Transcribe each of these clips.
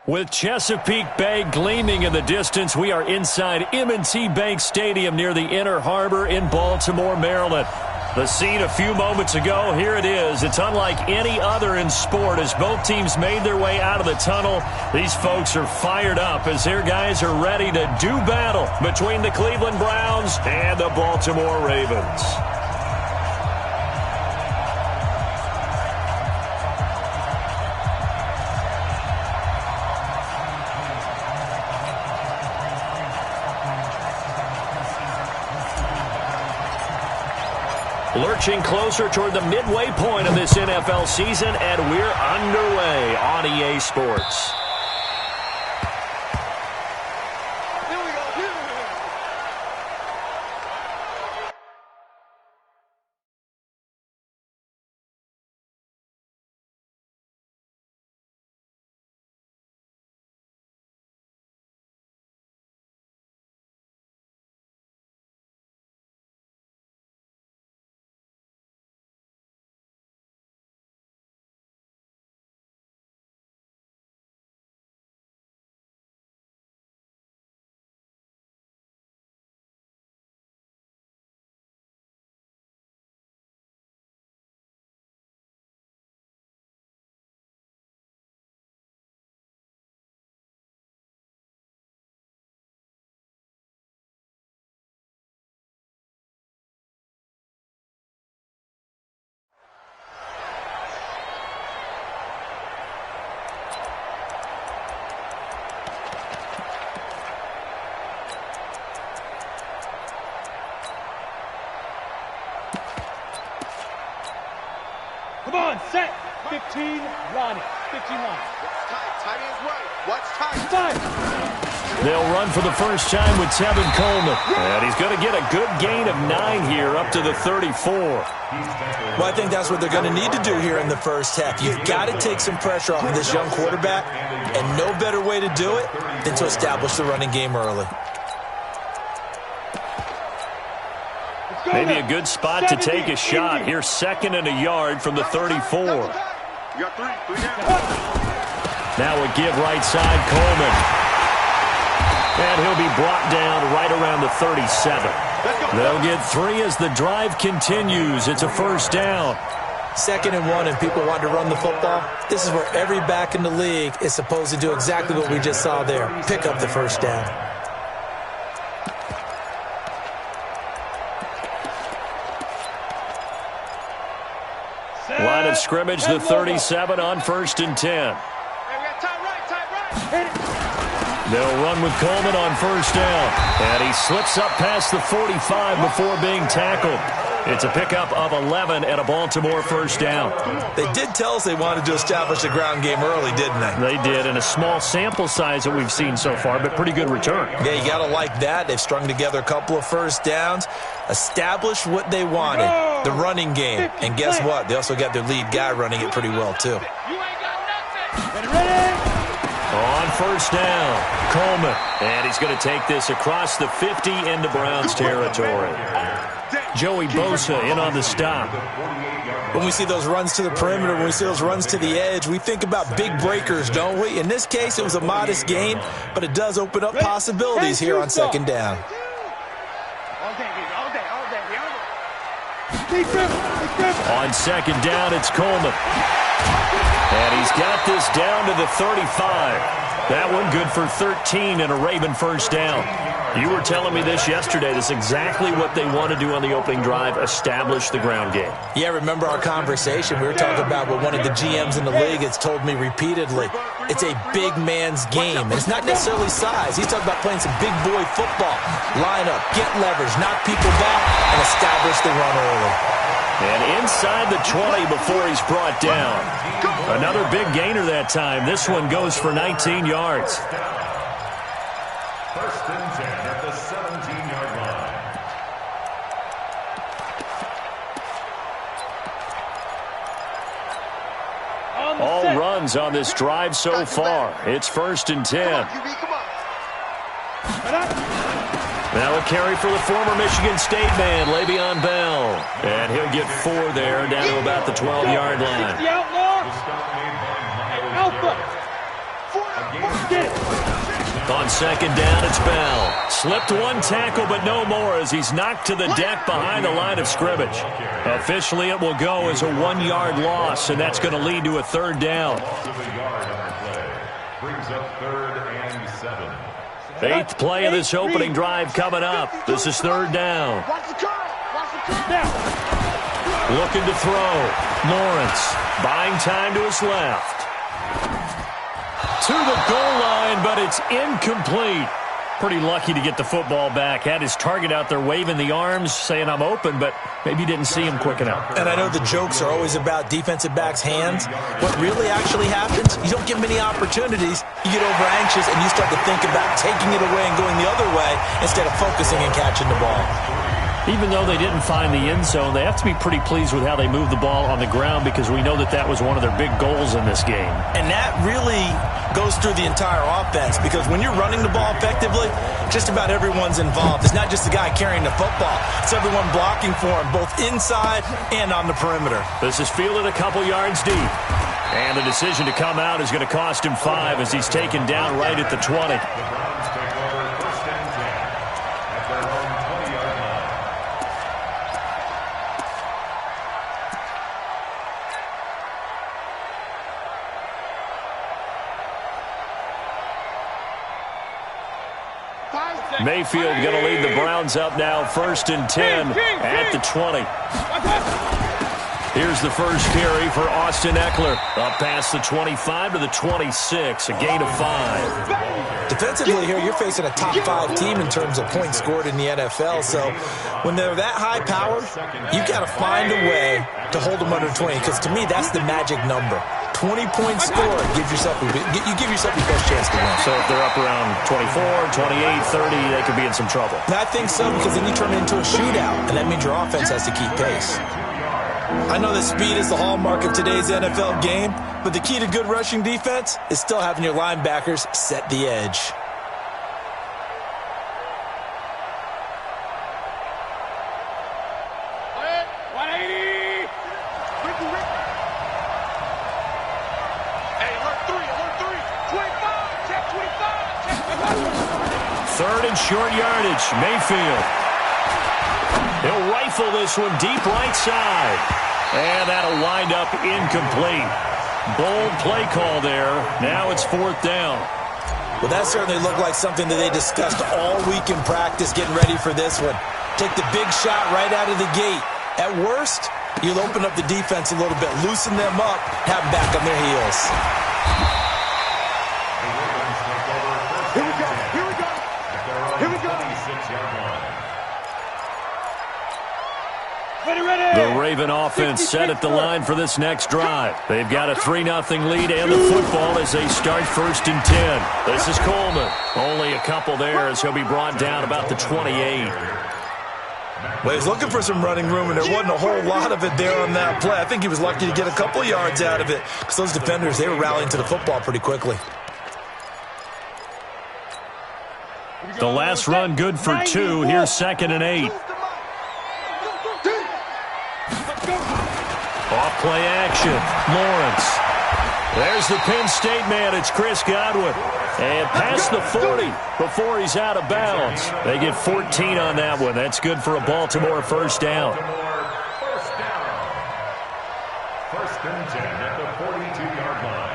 With Chesapeake Bay gleaming in the distance, we are inside M&T Bank Stadium near the Inner Harbor in Baltimore, Maryland. The scene a few moments ago, here it is. It's unlike any other in sport as both teams made their way out of the tunnel. These folks are fired up as their guys are ready to do battle between the Cleveland Browns and the Baltimore Ravens. Lurching closer toward the midway point of this NFL season, and we're underway on EA Sports. Come on, set. 15, Ronnie. 15 line. Tight ends right. Watch tight. They'll run for the first time with Tevin Coleman. And he's going to get a good gain of 9 here up to the 34. Well, I think that's what they're going to need to do here in the first half. You've got to take some pressure off of this young quarterback, and no better way to do it than to establish the running game early. Maybe a good spot to take a shot. Here, 2nd and a yard from the 34. Now a give right side, Coleman. And he'll be brought down right around the 37. They'll get 3 as the drive continues. It's a first down. 2nd and 1, and people want to run the football. This is where every back in the league is supposed to do exactly what we just saw there. Pick up the first down. Line of scrimmage, the 37 on 1st and 10. They'll run with Coleman on 1st down. And he slips up past the 45 before being tackled. It's a pickup of 11 and a Baltimore first down. They did tell us they wanted to establish the ground game early, didn't they? They did, in a small sample size that we've seen so far, but pretty good return. Yeah, you got to like that. They've strung together a couple of first downs, established what they wanted, the running game. And guess what? They also got their lead guy running it pretty well, too. On 1st down, Coleman. And he's going to take this across the 50 into Browns territory. Joey Bosa in on the stop. When we see those runs to the perimeter, when we see those runs to the edge, we think about big breakers, don't we? In this case, it was a modest gain, but it does open up possibilities here on 2nd down. On 2nd down, it's Coleman. And he's got this down to the 35. That one good for 13 and a Raven first down. You were telling me this yesterday. This is exactly what they want to do on the opening drive, establish the ground game. Yeah, remember our conversation. We were talking about what one of the GMs in the league has told me repeatedly. It's a big man's game, and it's not necessarily size. He's talking about playing some big boy football. Line up, get leverage, knock people back, and establish the run early. And inside the 20 before he's brought down. Another big gainer that time. This one goes for 19 yards. 1st and 10 at the 17-yard line. All runs on this drive so far. It's 1st and 10. Now a carry for the former Michigan State man, Le'Veon Bell. And he'll get 4 there, down to about the 12-yard line. The outlaw. Alpha. Get it. On second down, it's Bell. Slipped one tackle, but no more as he's knocked to the deck behind the line of scrimmage. Officially, it will go as a 1-yard loss, and that's going to lead to a 3rd down. Brings up 3rd and 7. 8th play of this opening drive coming up. This is 3rd down. Watch the curl. Watch the curl. Now. Looking to throw. Lawrence buying time to his left. To the goal line, but it's incomplete. Pretty lucky to get the football back. Had his target out there waving the arms, saying I'm open, but maybe didn't see him quick enough. And I know the jokes are always about defensive backs' hands. What really actually happens, you don't get many opportunities. You get over anxious and you start to think about taking it away and going the other way instead of focusing and catching the ball. Even though they didn't find the end zone, they have to be pretty pleased with how they moved the ball on the ground because we know that that was one of their big goals in this game. And that really goes through the entire offense because when you're running the ball effectively, just about everyone's involved. It's not just the guy carrying the football. It's everyone blocking for him, both inside and on the perimeter. This is fielded a couple yards deep. And the decision to come out is going to cost him 5 as he's taken down right at the 20. The Browns take over 1st and 10 at their own 20-yard line. Mayfield going to lead the Browns up now, 1st and 10 at the 20. Here's the first carry for Austin Eckler. Up past the 25 to the 26, a gain of 5. Defensively here, you're facing a top 5 team in terms of points scored in the NFL. So when they're that high powered, you've got to find a way to hold them under 20. Because to me, that's the magic number. 20 points scored, you give yourself your best chance to win. So if they're up around 24, 28, 30, they could be in some trouble. And I think so, because then you turn it into a shootout, and that means your offense has to keep pace. I know that speed is the hallmark of today's NFL game, but the key to good rushing defense is still having your linebackers set the edge. Short yardage, Mayfield. He'll rifle this one deep right side. And that'll wind up incomplete. Bold play call there. Now it's 4th down. Well, that certainly looked like something that they discussed all week in practice getting ready for this one. Take the big shot right out of the gate. At worst, you'll open up the defense a little bit, loosen them up, have them back on their heels. Here we go. Here we go. Here we go. The Raven offense set at the line for this next drive. They've got a 3-0 lead and the football as they start 1st and 10. This is Coleman. Only a couple there as he'll be brought down about the 28. Well, he was looking for some running room, and there wasn't a whole lot of it there on that play. I think he was lucky to get a couple yards out of it because those defenders, they were rallying to the football pretty quickly. The last run good for 2. Here's 2nd and 8. Off play action. Lawrence. There's the Penn State man. It's Chris Godwin. And past the 40 before he's out of bounds. They get 14 on that one. That's good for a Baltimore 1st down. 1st and 10 at the 42-yard line.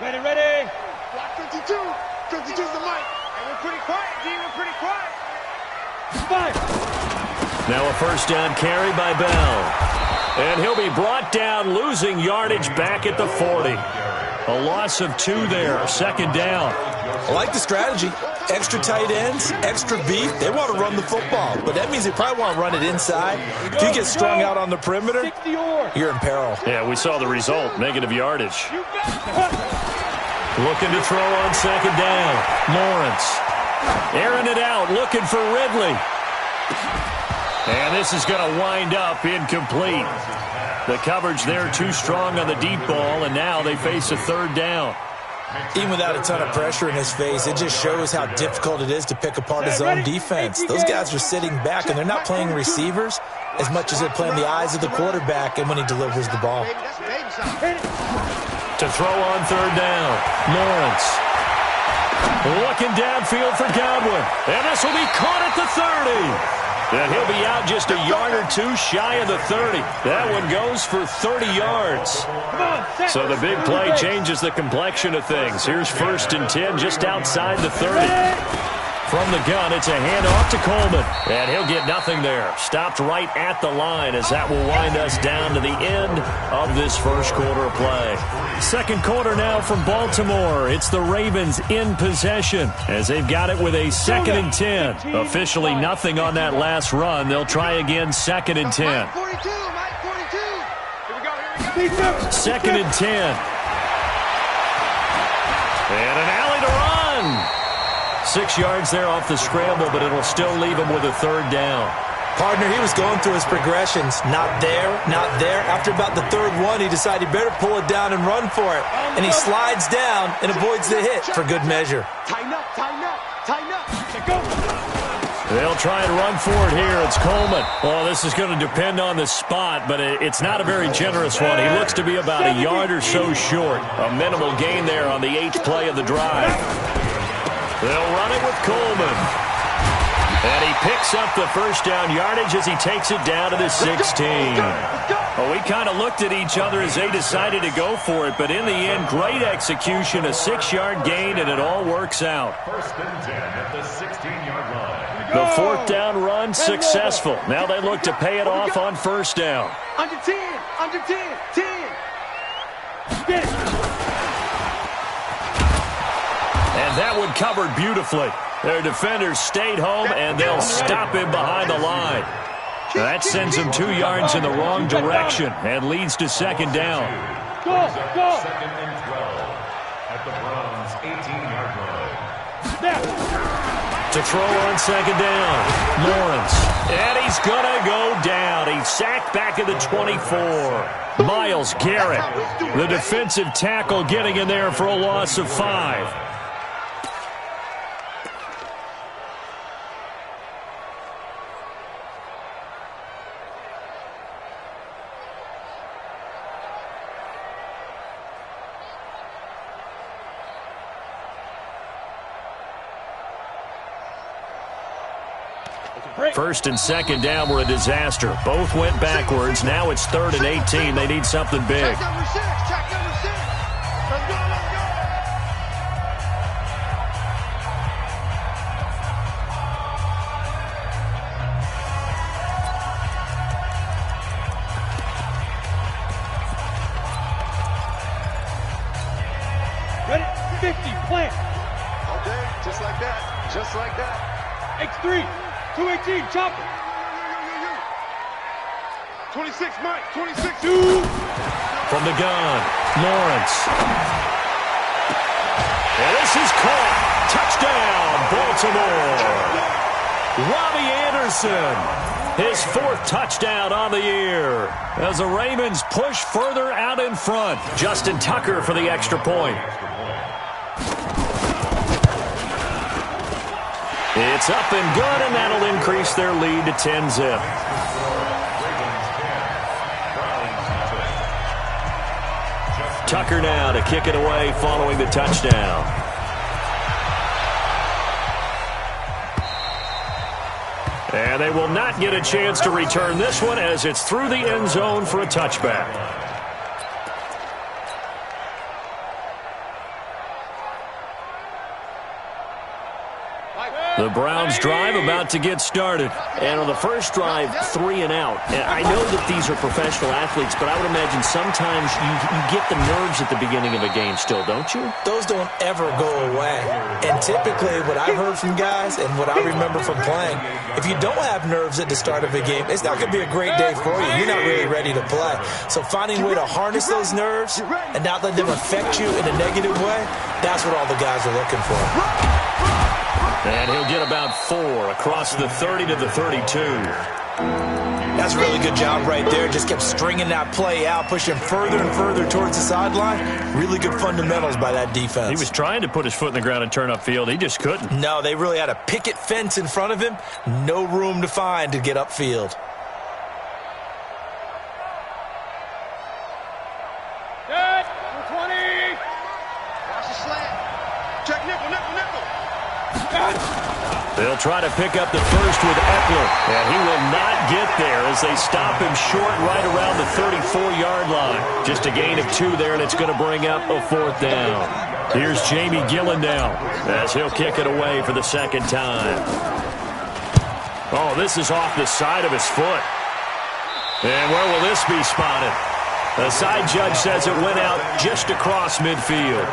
Ready. Block 52. 52's the mic. And we're pretty quiet, D. We're pretty quiet. 5. Now a 1st down carry by Bell. And he'll be brought down, losing yardage back at the 40. A loss of 2 there, 2nd down. I like the strategy. Extra tight ends, extra beef. They want to run the football, but that means they probably want to run it inside. If you get strung out on the perimeter, you're in peril. Yeah, we saw the result, negative yardage. Looking to throw on 2nd down. Lawrence. Airing it out, looking for Ridley. And this is going to wind up incomplete. The coverage there too strong on the deep ball, and now they face a third down. Even without a ton of pressure in his face, it just shows how difficult it is to pick apart his own defense. Those guys are sitting back, and they're not playing receivers as much as they're playing the eyes of the quarterback and when he delivers the ball. To throw on third down, Lawrence. Looking downfield for Godwin. And this will be caught at the 30. And he'll be out just a yard or two shy of the 30. That one goes for 30 yards. So the big play changes the complexion of things. Here's 1st and 10 just outside the 30. From the gun, it's a handoff to Coleman. And he'll get nothing there. Stopped right at the line as that will wind us down to the end of this first quarter of play. Second quarter now from Baltimore. It's the Ravens in possession as they've got it with a 2nd and 10. Officially nothing on that last run. They'll try again 2nd and 10. 2nd and 10. And an alley to run. 6 yards there off the scramble, but it'll still leave him with a third down. Partner, he was going through his progressions. Not there, not there. After about the third one, he decided he better pull it down and run for it. And he slides down and avoids the hit for good measure. Tighten up, tighten up, tighten up. Go. They'll try and run for it here. It's Coleman. Well, this is going to depend on the spot, but it's not a very generous one. He looks to be about a yard or so short. A minimal gain there on the 8th play of the drive. They'll run it with Coleman. And he picks up the first down yardage as he takes it down to the 16. Well, we kind of looked at each other as they decided to go for it, but in the end, great execution, a 6-yard gain, and it all works out. 1st and 10 at the 16-yard line. The 4th down run successful. Now they look to pay it off on 1st down. Under 10, under 10, 10. Get it. And that one covered beautifully. Their defenders stayed home, and they'll stop him behind the line. That sends him 2 yards in the wrong direction and leads to 2nd down. Go, go. 2nd and 12 at the Browns' 18-yard line. To throw on 2nd down, Lawrence. And he's going to go down. He's sacked back at the 24. Myles Garrett, the defensive tackle, getting in there for a loss of 5. First and 2nd down were a disaster. Both went backwards. Now it's 3rd and 18. They need something big. Check number 6. Check number 6. Let's go, let's go. Ready? 50. Plant. Okay, just like that. Just like that. X3. 218, chopper. 26, Mike. 26. 2. From the gun, Lawrence. And this is caught. Touchdown, Baltimore. Robbie Anderson. His 4th touchdown on the year. As the Ravens push further out in front. Justin Tucker for the extra point. It's up and good, and that'll increase their lead to 10-zip. Tucker now to kick it away following the touchdown. And they will not get a chance to return this one as it's through the end zone for a touchback. The Browns drive about to get started. And on the first drive, 3 and out. And I know that these are professional athletes, but I would imagine sometimes you get the nerves at the beginning of a game still, don't you? Those don't ever go away. And typically what I've heard from guys and what I remember from playing, if you don't have nerves at the start of a game, it's not going to be a great day for you. You're not really ready to play. So finding a way to harness those nerves and not let them affect you in a negative way, that's what all the guys are looking for. And he'll get about 4 across the 30 to the 32. That's a really good job right there. Just kept stringing that play out, pushing further and further towards the sideline. Really good fundamentals by that defense. He was trying to put his foot in the ground and turn upfield. He just couldn't. No, they really had a picket fence in front of him. No room to find to get upfield. Good. 20. Watch the slant. Check nickel, nickel, nickel. They'll try to pick up the first with Eckler, and he will not get there as they stop him short right around the 34-yard line. Just a gain of 2 there, and it's going to bring up a 4th down. Here's Jamie Gillen now as he'll kick it away for the second time. Oh, this is off the side of his foot. And where will this be spotted? The side judge says it went out just across midfield.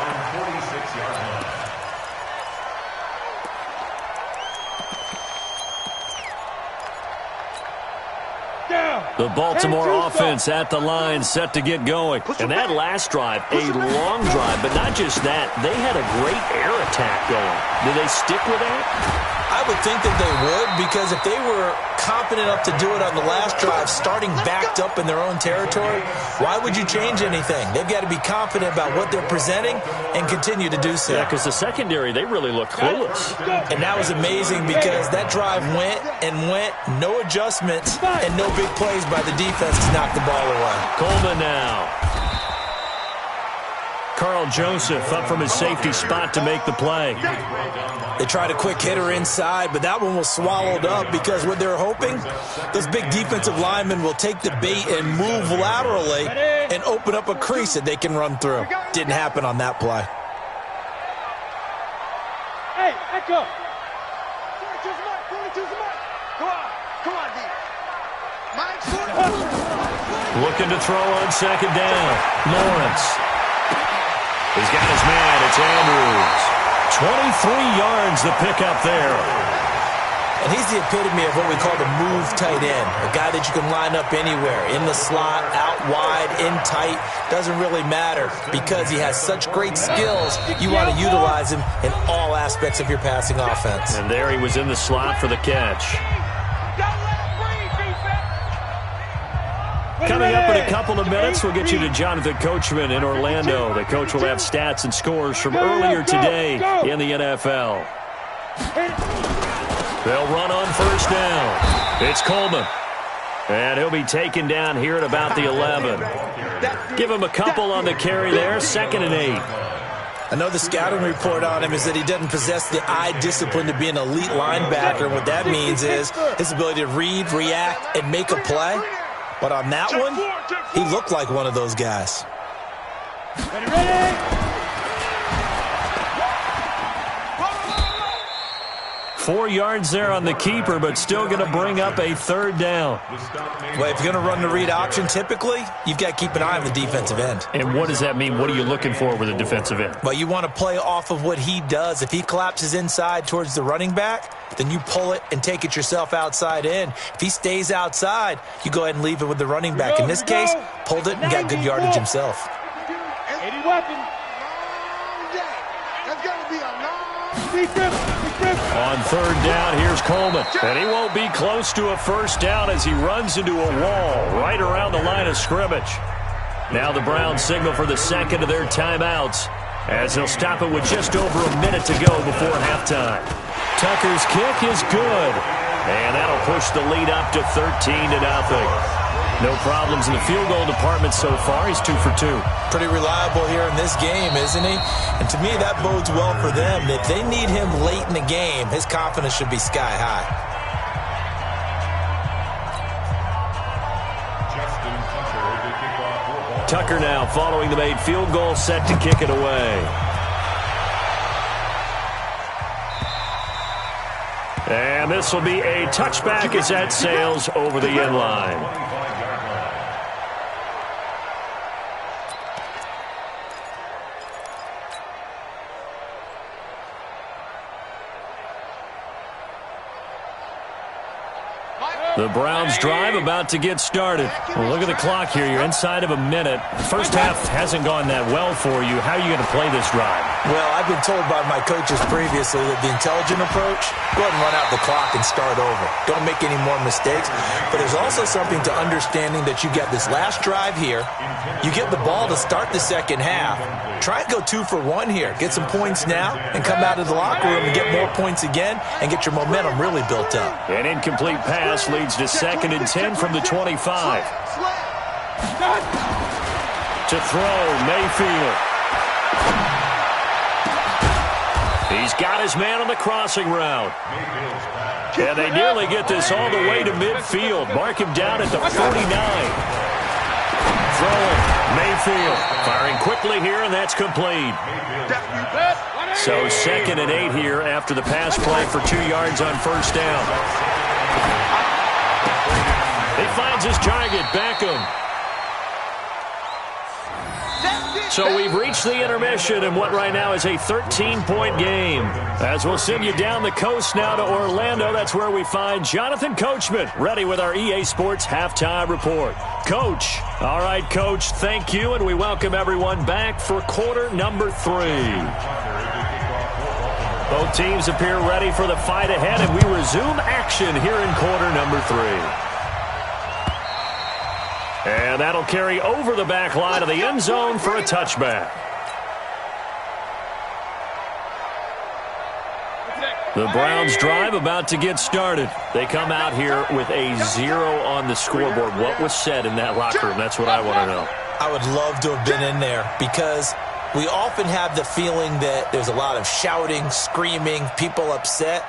The Baltimore offense at the line, set to get going. And that last drive, a long drive, but not just that. They had a great air attack going. Do they stick with that? I would think that they would, because if they were confident enough to do it on the last drive, starting backed up in their own territory, why would you change anything? They've got to be confident about what they're presenting and continue to do so. Yeah, because the secondary, they really looked clueless. And that was amazing because that drive went and went, no adjustments, and no big plays by the defense to knock the ball away. Coleman now. Carl Joseph up from his safety spot to make the play. They tried a quick hitter inside, but that one was swallowed up because what they're hoping, those big defensive linemen will take the bait and move laterally and open up a crease that they can run through. Didn't happen on that play. Hey, Echo. 22's mark, 22's mark. Come on, D. Mike, Looking to throw on second down. Lawrence. He's got his man. It's Andrews. 23 yards the pickup there. And he's the epitome of what we call the move tight end. A guy that you can line up anywhere. In the slot, out wide, in tight. Doesn't really matter because he has such great skills. You want to utilize him in all aspects of your passing offense. And there he was in the slot for the catch. Coming up in a couple of minutes, we'll get you to Jonathan Coachman in Orlando. The coach will have stats and scores from earlier today in the NFL. They'll run on first down. It's Coleman. And he'll be taken down here at about the 11. Give him a couple on the carry there, 2nd and 8. I know the scouting report on him is that he doesn't possess the eye discipline to be an elite linebacker. What that means is his ability to read, react, and make a play. But on that one, he looked like one of those guys. Ready? 4 yards there on the keeper, but still going to bring up a 3rd down. Well, if you're going to run the read option, typically, you've got to keep an eye on the defensive end. And what does that mean? What are you looking for with a defensive end? Well, you want to play off of what he does. If he collapses inside towards the running back, then you pull it and take it yourself outside in. If he stays outside, you go ahead and leave it with the running back. In this case, pulled it and got good yardage himself. 80 weapon. That's going to be a long On 3rd down, here's Coleman. And he won't be close to a first down as he runs into a wall right around the line of scrimmage. Now the Browns signal for the second of their timeouts as they'll stop it with just over a minute to go before halftime. Tucker's kick is good. And that'll push the lead up to 13-0. No problems in the field goal department so far. He's 2 for 2. Pretty reliable here in this game, isn't he? And to me, that bodes well for them. If they need him late in the game, his confidence should be sky high. Tucker now following the made field goal, set to kick it away. And this will be a touchback as that sails over the end line. The Browns drive about to get started. Well, look at the clock here. You're inside of a minute. First half hasn't gone that well for you. How are you going to play this drive? Well, I've been told by my coaches previously that the intelligent approach, go ahead and run out the clock and start over. Don't make any more mistakes. But there's also something to understanding that you got this last drive here. You get the ball to start the second half. Try and go 2 for 1 here. Get some points now and come out of the locker room and get more points again and get your momentum really built up. An incomplete pass leads to 2nd and 10 from the 25. To throw, Mayfield. He's got his man on the crossing route. And they nearly get this all the way to midfield. Mark him down at the 49. Throwing, Mayfield. Firing quickly here, and that's complete. So 2nd and 8 here after the pass play for 2 yards on first down. He finds his target, Beckham. So we've reached the intermission in what right now is a 13-point game. As we'll send you down the coast now to Orlando, that's where we find Jonathan Coachman, ready with our EA Sports Halftime Report. Coach. All right, Coach, thank you, and we welcome everyone back for quarter number 3. Both teams appear ready for the fight ahead, and we resume action here in quarter number 3. And that'll carry over the back line of the end zone for a touchback. The Browns drive about to get started. They come out here with a 0 on the scoreboard. What was said in that locker room? That's what I want to know. I would love to have been in there because we often have the feeling that there's a lot of shouting, screaming, people upset.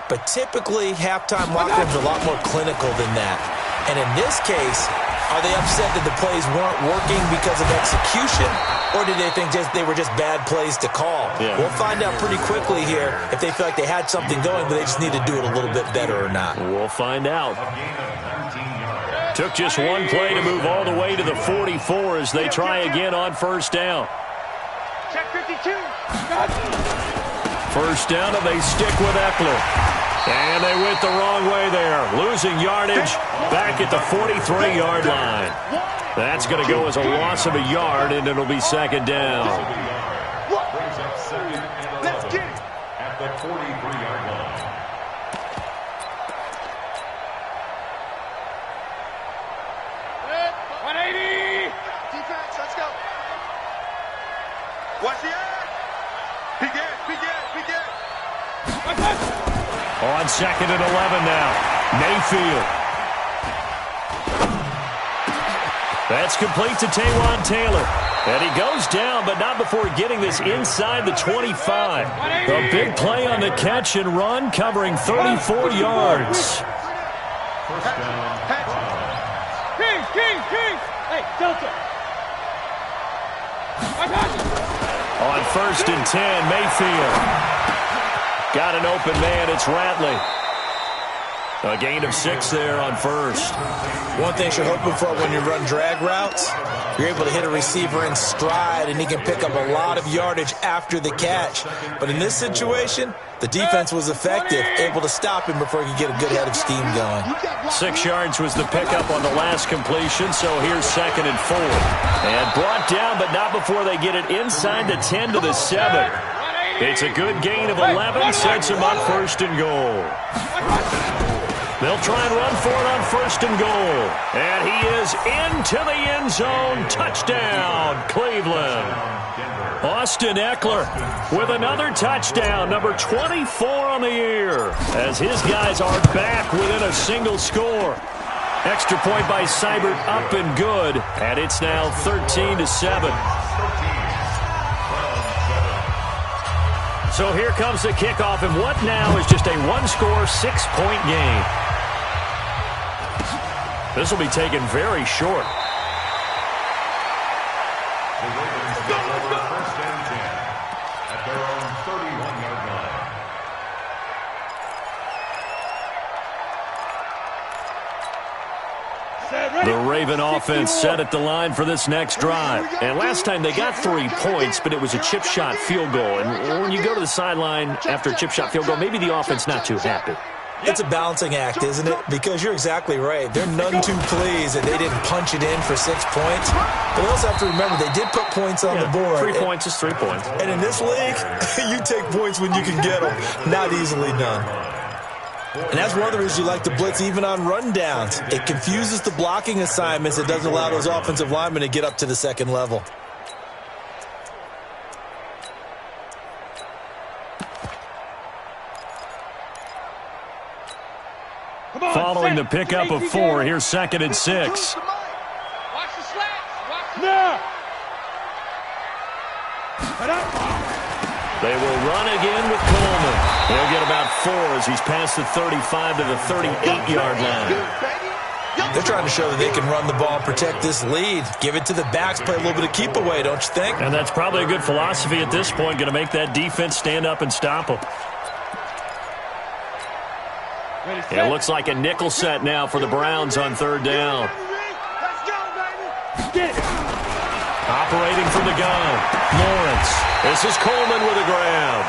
But typically, halftime locker rooms are a lot more clinical than that. And in this case, are they upset that the plays weren't working because of execution, or did they think they were just bad plays to call? Yeah. We'll find out pretty quickly here if they feel like they had something going, but they just need to do it a little bit better or not. We'll find out. Took just one play to move all the way to the 44 as they try again on first down. Check 52. First down, and they stick with Eckler. And they went the wrong way there. Losing yardage back at the 43-yard line. That's going to go as a loss of a yard, and it'll be 2nd down. Brings up 2nd and 11 at the 43-yard line. Defense, let's go. Watch the end. Begin. On 2nd and 11 now. Mayfield. That's complete to Taywan Taylor. And he goes down, but not before getting this inside the 25. A big play on the catch and run, covering 34 yards. First down. King. Hey, Delta. On 1st and 10, Mayfield. Got an open man. It's Ratley. A gain of 6 there on first. One thing you're hoping for when you run drag routes, you're able to hit a receiver in stride, and he can pick up a lot of yardage after the catch. But in this situation, the defense was effective, able to stop him before he could get a good head of steam going. 6 yards was the pickup on the last completion, so here's 2nd and 4. And brought down, but not before they get it inside the 10 to the 7. It's a good gain of 11, sets him up 1st and goal. They'll try and run for it on 1st and goal. And he is into the end zone. Touchdown, Cleveland. Austin Eckler with another touchdown, number 24 on the year, as his guys are back within a single score. Extra point by Seibert, up and good, and it's now 13-7. So here comes the kickoff, and what now is just a one-score, 6-point game. This will be taken very short. The Ravens get over 1st and 10 at their own 31-yard line. The Raven offense set at the line for this next drive. And last time they got 3 points, but it was a chip shot field goal. And when you go to the sideline after a chip shot field goal, maybe the offense not too happy. It's a balancing act, isn't it? Because you're exactly right. They're none too pleased that they didn't punch it in for 6 points. But they also have to remember they did put points on the board. 3 points is 3 points. And in this league, you take points when you can get them. Not easily done. And that's one of the reasons you like to blitz even on rundowns. It confuses the blocking assignments. It doesn't allow those offensive linemen to get up to the second level. Following the pickup of 4, here's 2nd and 6. Watch the slats. Watch the They will run again with Coleman. They'll get about 4 as he's past the 35 to the 38-yard line. They're trying to show that they can run the ball and protect this lead. Give it to the backs, play a little bit of keep away, don't you think? And that's probably a good philosophy at this point, going to make that defense stand up and stop them. It looks like a nickel set now for the Browns on 3rd down. Operating from the gun, Lawrence. This is Coleman with a grab.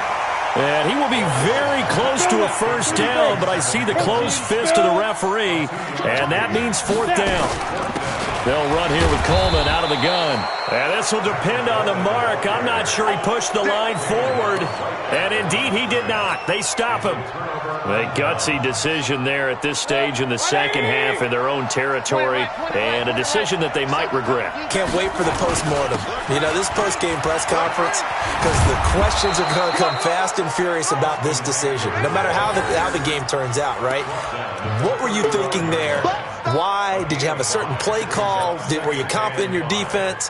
And he will be very close to a 1st down, but I see the closed fist of the referee, and that means 4th down. They'll run here with Coleman out of the gun. And this will depend on the mark. I'm not sure he pushed the line forward. And indeed, he did not. They stop him. A gutsy decision there at this stage in the second half in their own territory, and a decision that they might regret. Can't wait for the postmortem. You know, this post-game press conference, because the questions are going to come fast and furious about this decision, no matter how the game turns out, right? What were you thinking there? Why? Did you have a certain play call? Were you confident in your defense?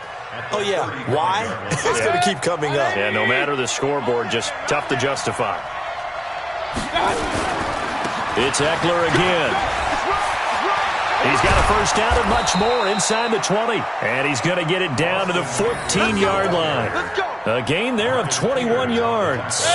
Oh, yeah. Why? It's going to keep coming up. Yeah, no matter the scoreboard, just tough to justify. It's Eckler again. He's got a 1st down and much more inside the 20. And he's going to get it down to the 14-yard line. A gain there of 21 yards.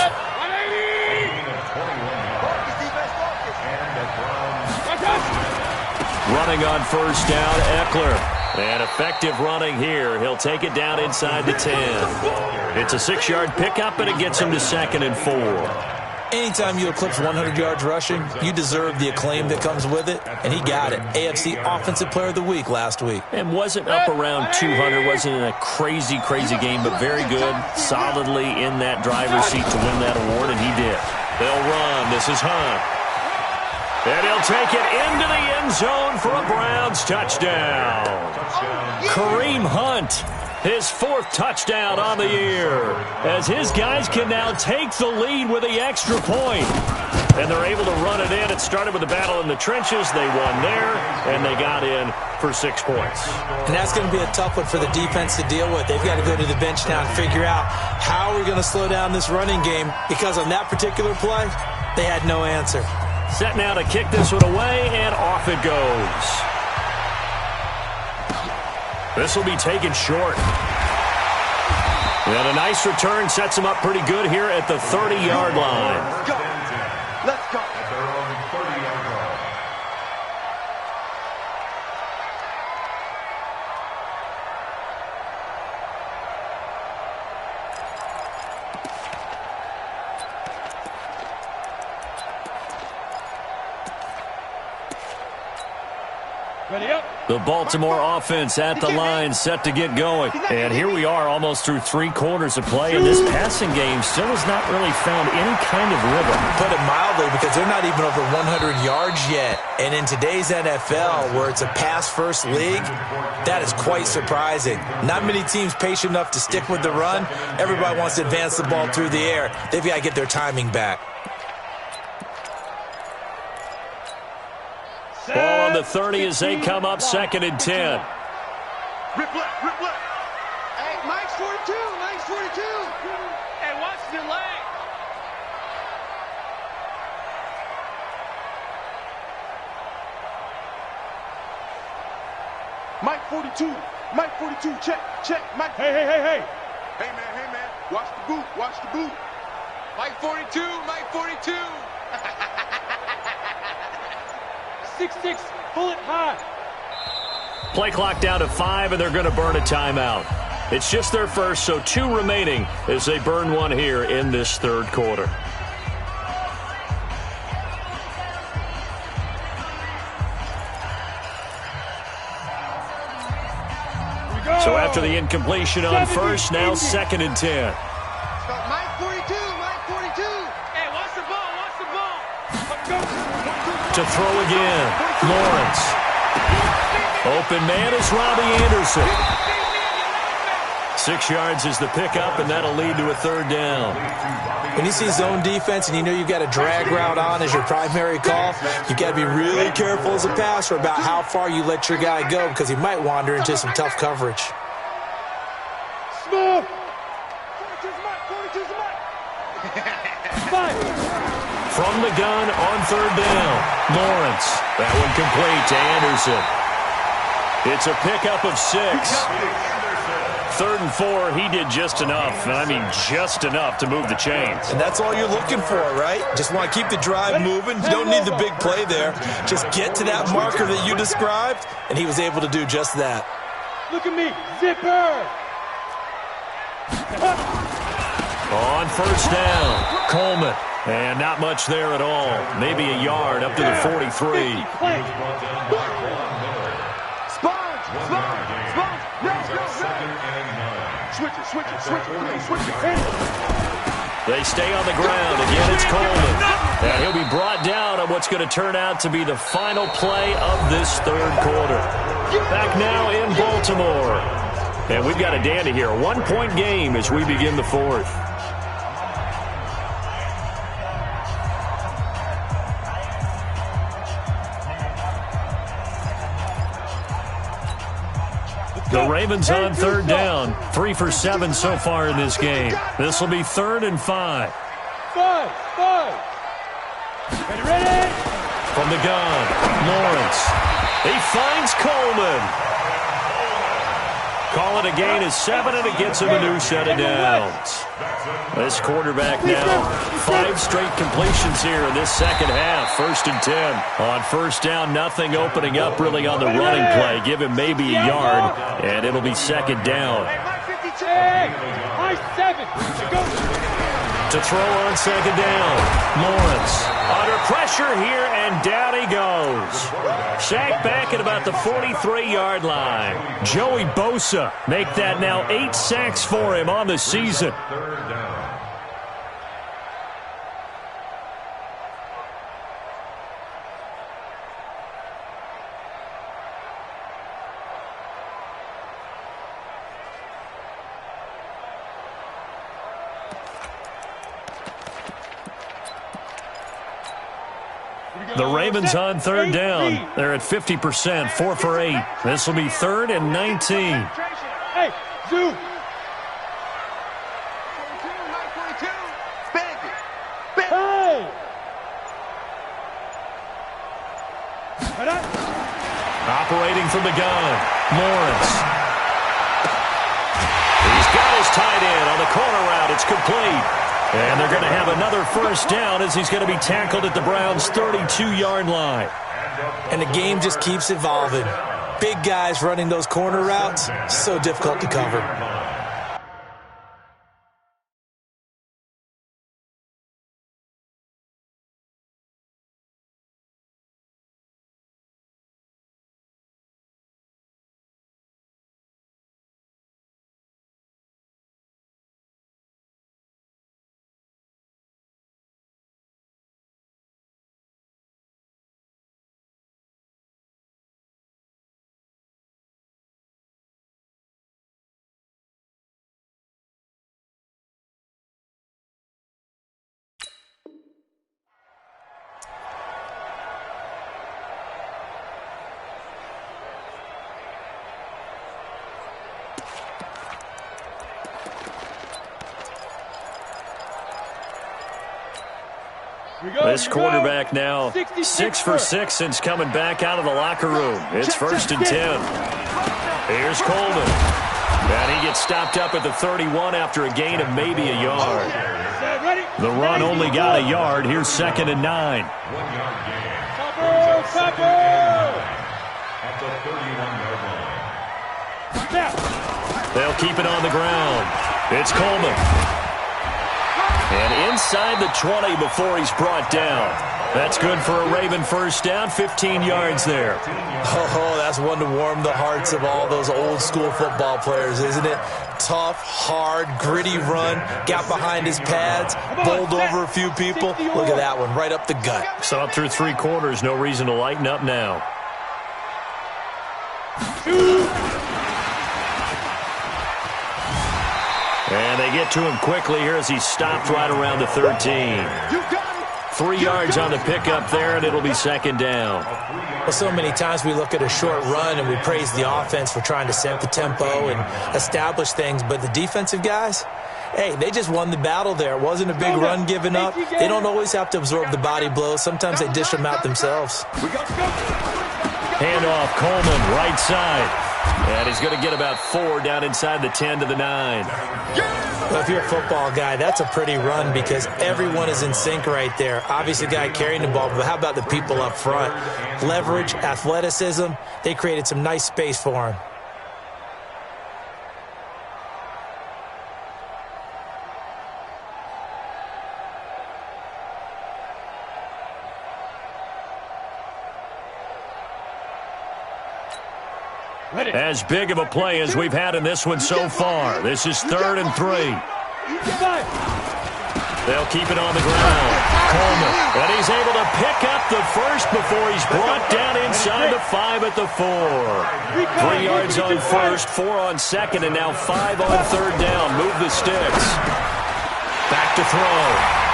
Running on 1st down, Eckler. And effective running here. He'll take it down inside the 10. It's a 6-yard pickup, and it gets him to 2nd and 4. Anytime you eclipse 100 yards rushing, you deserve the acclaim that comes with it, and he got it. AFC Offensive Player of the Week last week. And wasn't up around 200, wasn't in a crazy game, but very good, solidly in that driver's seat to win that award, and he did. They'll run. This is Hunt. And he'll take it into the end zone for a Browns touchdown. Kareem Hunt, his 4th touchdown on the year, as his guys can now take the lead with the extra point. And they're able to run it in. It started with a battle in the trenches. They won there, and they got in for 6 points. And that's going to be a tough one for the defense to deal with. They've got to go to the bench now and figure out how we're going to slow down this running game, because on that particular play, they had no answer. Set now to kick this one away, and off it goes. This will be taken short. And a nice return sets him up pretty good here at the 30-yard line. Let's go. Let's go. At their own 30-yard line. Ready up. The Baltimore offense at the line, set to get going. And here we are almost through 3 quarters of play, and this passing game still has not really found any kind of rhythm. Put it mildly, because they're not even over 100 yards yet. And in today's NFL, where it's a pass-first league, that is quite surprising. Not many teams patient enough to stick with the run. Everybody wants to advance the ball through the air. They've got to get their timing back. Ball on the 30 as they come up 2nd and 10. Rip left, rip left. Hey, Mike's 42, Mike's 42. Hey, watch the leg. Mike 42, Mike 42, check, Mike. Hey. Hey, man, watch the boot. Mike 42, Mike 42. 6'6", pull it high. Play clock down to 5, and they're going to burn a timeout. It's just their first, so 2 remaining as they burn one here in this 3rd quarter. After the incompletion on first, now 2nd and 10. Mike 42, Mike 42. Hey, watch the ball, watch the ball. To throw again, Lawrence. Open man is Robbie Anderson. 6 yards is the pickup, and that'll lead to a 3rd down. When you see zone defense and you know you've got a drag route on as your primary call, you've got to be really careful as a passer about how far you let your guy go because he might wander into some tough coverage. Smooth. From the gun on 3rd down, Lawrence. That one complete to Anderson. It's a pickup of 6. 3rd and 4, he did just enough, and I mean just enough to move the chains. And that's all you're looking for, right? Just want to keep the drive moving. You don't need the big play there. Just get to that marker that you described, and he was able to do just that. Look at me, zipper. On 1st down, Coleman. And not much there at all. Maybe a yard up to the 43. They stay on the ground. Again, it's Coleman. And he'll be brought down on what's going to turn out to be the final play of this 3rd quarter. Back now in Baltimore. And we've got a dandy here. A 1-point game as we begin the 4th. The Ravens on 3rd down. 3 for 7 so far in this game. This will be 3rd and 5. 5. Ready? From the gun, Lawrence. He finds Coleman. Call it a gain of 7, and it gets him a new set of downs. This quarterback now, 5 straight completions here in this 2nd half. 1st and 10. On 1st down, nothing opening up really on the running play. Give him maybe a yard, and it'll be 2nd down. To throw on 2nd down, Lawrence. Under pressure here, and down he goes. Sacked back at about the 43-yard line. Joey Bosa make that now 8 sacks for him on the season. The Ravens on 3rd down. They're at 50%, 4 for 8. This will be 3rd and 19. Hey, Zoo. 42. Bandit. Hey. Operating from the gun, Lawrence. He's got his tight end on the corner route. It's complete. And they're going to have another 1st down as he's going to be tackled at the Browns' 32-yard line. And the game just keeps evolving. Big guys running those corner routes, so difficult to cover. This quarterback now 6 for 6 since coming back out of the locker room. It's 1st and 10. Here's Coleman. And he gets stopped up at the 31 after a gain of maybe a yard. The run only got a yard. Here's 2nd and 9. They'll keep it on the ground. It's Coleman. And inside the 20 before he's brought down. That's good for a Raven first down, 15 yards there. Oh, that's one to warm the hearts of all those old-school football players, isn't it? Tough, hard, gritty run, got behind his pads, bowled over a few people. Look at that one, right up the gut. So up through 3 quarters, no reason to lighten up now. And they get to him quickly here as he's stopped right around the 13. 3 yards on the pickup there, and it'll be second down. Well, so many times we look at a short run and we praise the offense for trying to set the tempo and establish things, but the defensive guys, hey, they just won the battle there. It wasn't a big run given up. They don't always have to absorb the body blows. Sometimes they dish them out themselves. Handoff, Coleman, right side. And he's going to get about 4 down inside the 10 to the 9. Well, if you're a football guy, that's a pretty run because everyone is in sync right there. Obviously, the guy carrying the ball, but how about the people up front? Leverage, athleticism, they created some nice space for him. As big of a play as we've had in this one so far. This is 3rd and 3. They'll keep it on the ground. Coleman, and he's able to pick up the first before he's brought down inside the 5 at the 4. 3 yards on first, 4 on second, and now 5 on 3rd down. Move the sticks. Back to throw.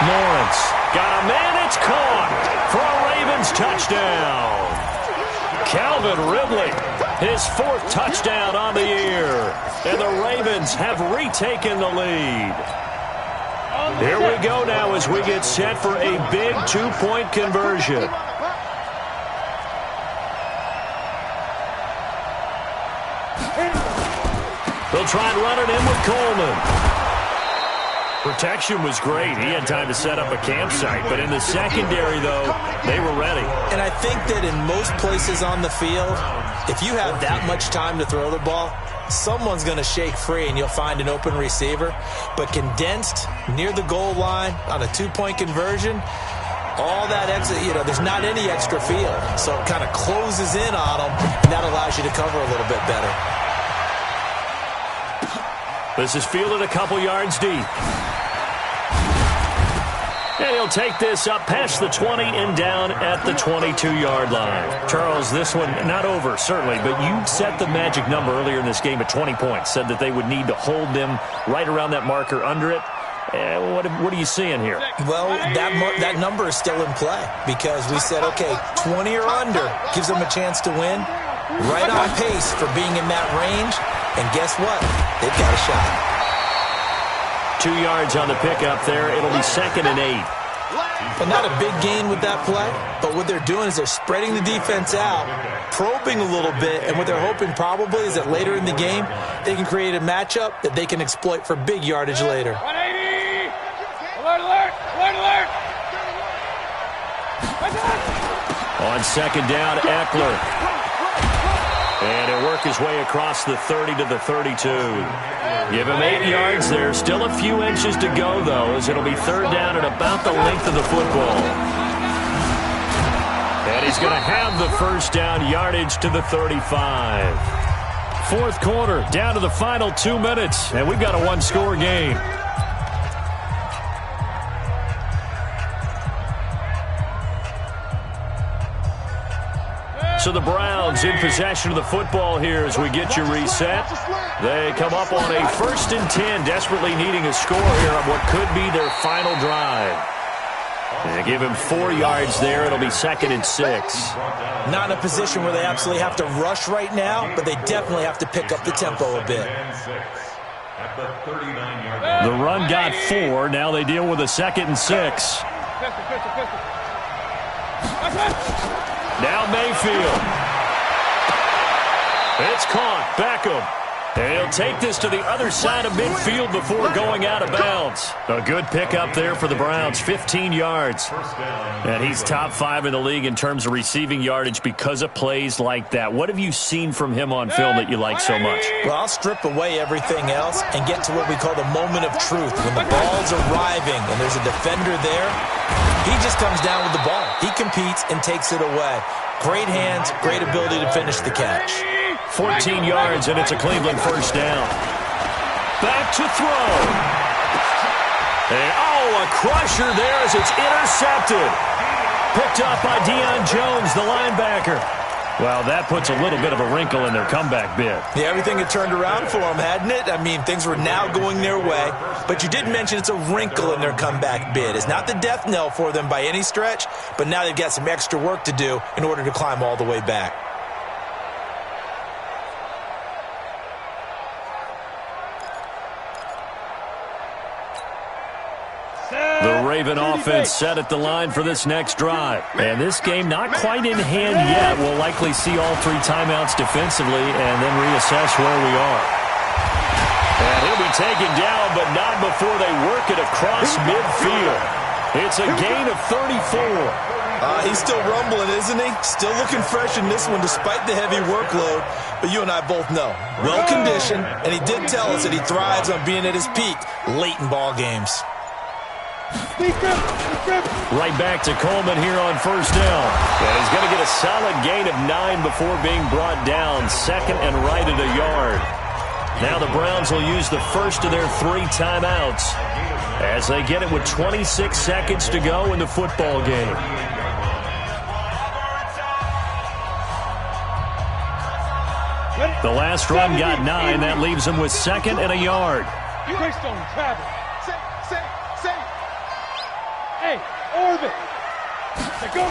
Lawrence got a man. It's caught for a Ravens touchdown. Calvin Ridley, his 4th touchdown on the year. And the Ravens have retaken the lead. Here we go now as we get set for a big 2-point conversion. They'll try and run it in with Coleman. Protection was great. He had time to set up a campsite. But in the secondary, though, they were ready. And I think that in most places on the field, if you have that much time to throw the ball, someone's going to shake free and you'll find an open receiver. But condensed near the goal line on a 2-point conversion, all that extra, there's not any extra field. So it kind of closes in on them, and that allows you to cover a little bit better. This is fielded a couple yards deep. And he'll take this up past the 20 and down at the 22-yard line. Charles, this one not over, certainly, but you set the magic number earlier in this game at 20 points, said that they would need to hold them right around that marker under it. What are you seeing here? Well, that number is still in play because we said, okay, 20 or under gives them a chance to win. Right on pace for being in that range. And guess what? They've got a shot. 2 yards on the pickup there. It'll be 2nd and 8. Well, not a big gain with that play, but what they're doing is they're spreading the defense out, probing a little bit, and what they're hoping probably is that later in the game, they can create a matchup that they can exploit for big yardage later. 180! Alert, alert! Alert, alert! On 2nd down, Eckler. And he'll work his way across the 30 to the 32. Give him 8 yards there. Still a few inches to go, though, as it'll be 3rd down at about the length of the football. And he's going to have the first down, yardage to the 35. 4th quarter, down to the final 2 minutes, and we've got a 1-score game. So the Browns in possession of the football here as we get you reset. They come up on a 1st and 10, desperately needing a score here on what could be their final drive. They give him 4 yards there. It'll be 2nd and 6. Not in a position where they absolutely have to rush right now, but they definitely have to pick up the tempo a bit. The run got 4. Now they deal with a 2nd and 6. Now Mayfield. It's caught. Beckham. He'll take this to the other side of midfield before going out of bounds. A good pickup there for the Browns, 15 yards. And he's top 5 in the league in terms of receiving yardage because of plays like that. What have you seen from him on film that you like so much? Well, I'll strip away everything else and get to what we call the moment of truth. When the ball's arriving and there's a defender there, he just comes down with the ball. He competes and takes it away. Great hands, great ability to finish the catch. 14 yards, and it's a Cleveland first down. Back to throw. And, a crusher there as it's intercepted. Picked up by Deion Jones, the linebacker. Well, that puts a little bit of a wrinkle in their comeback bid. Yeah, everything had turned around for them, hadn't it? I mean, things were now going their way. But you did mention it's a wrinkle in their comeback bid. It's not the death knell for them by any stretch, but now they've got some extra work to do in order to climb all the way back. The Raven offense set at the line for this next drive. And this game not quite in hand yet. We'll likely see all 3 timeouts defensively and then reassess where we are. And he'll be taken down, but not before they work it across midfield. It's a gain of 34. He's still rumbling, isn't he? Still looking fresh in this one despite the heavy workload. But you and I both know, well-conditioned, and he did tell us that he thrives on being at his peak late in ball games. Right back to Coleman here on first down. And he's going to get a solid gain of 9 before being brought down. Second and right at a yard. Now the Browns will use the first of their 3 timeouts as they get it with 26 seconds to go in the football game. The last run got 9. That leaves him with 2nd and a yard. Greystone, travel. Say. Hey, orbit. Go.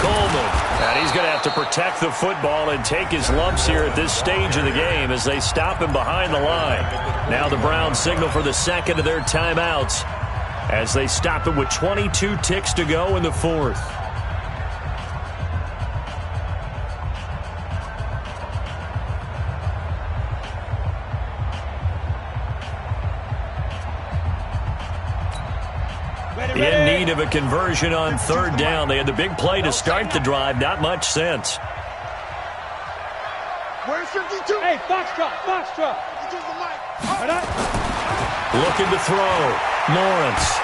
Coleman. And he's going to have to protect the football and take his lumps here at this stage of the game as they stop him behind the line. Now the Browns signal for the 2nd of their timeouts as they stop it with 22 ticks to go in the 4th. In need of a conversion on 3rd down. They had the big play to start the drive. Not much sense. Where's 52? Hey, Foxtrot. Looking to throw. Lawrence.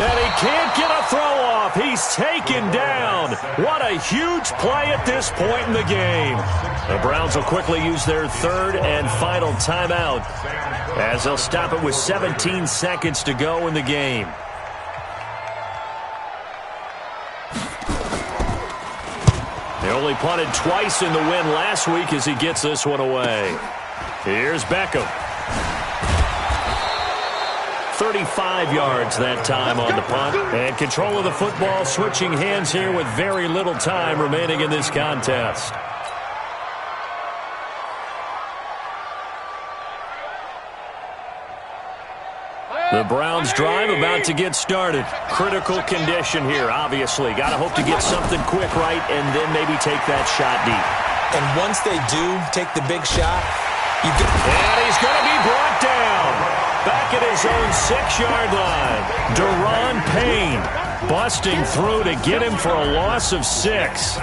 And he can't get a throw off. He's taken down. What a huge play at this point in the game. The Browns will quickly use their 3rd and final timeout as they'll stop it with 17 seconds to go in the game. They only punted twice in the win last week as he gets this one away. Here's Beckham. 35 yards that time on the punt. And control of the football switching hands here with very little time remaining in this contest. The Browns drive about to get started. Critical condition here, obviously. Got to hope to get something quick right and then maybe take that shot deep. And once they do take the big shot, and he's going to be brought down. Back at his own 6-yard line. Deron Payne busting through to get him for a loss of 6.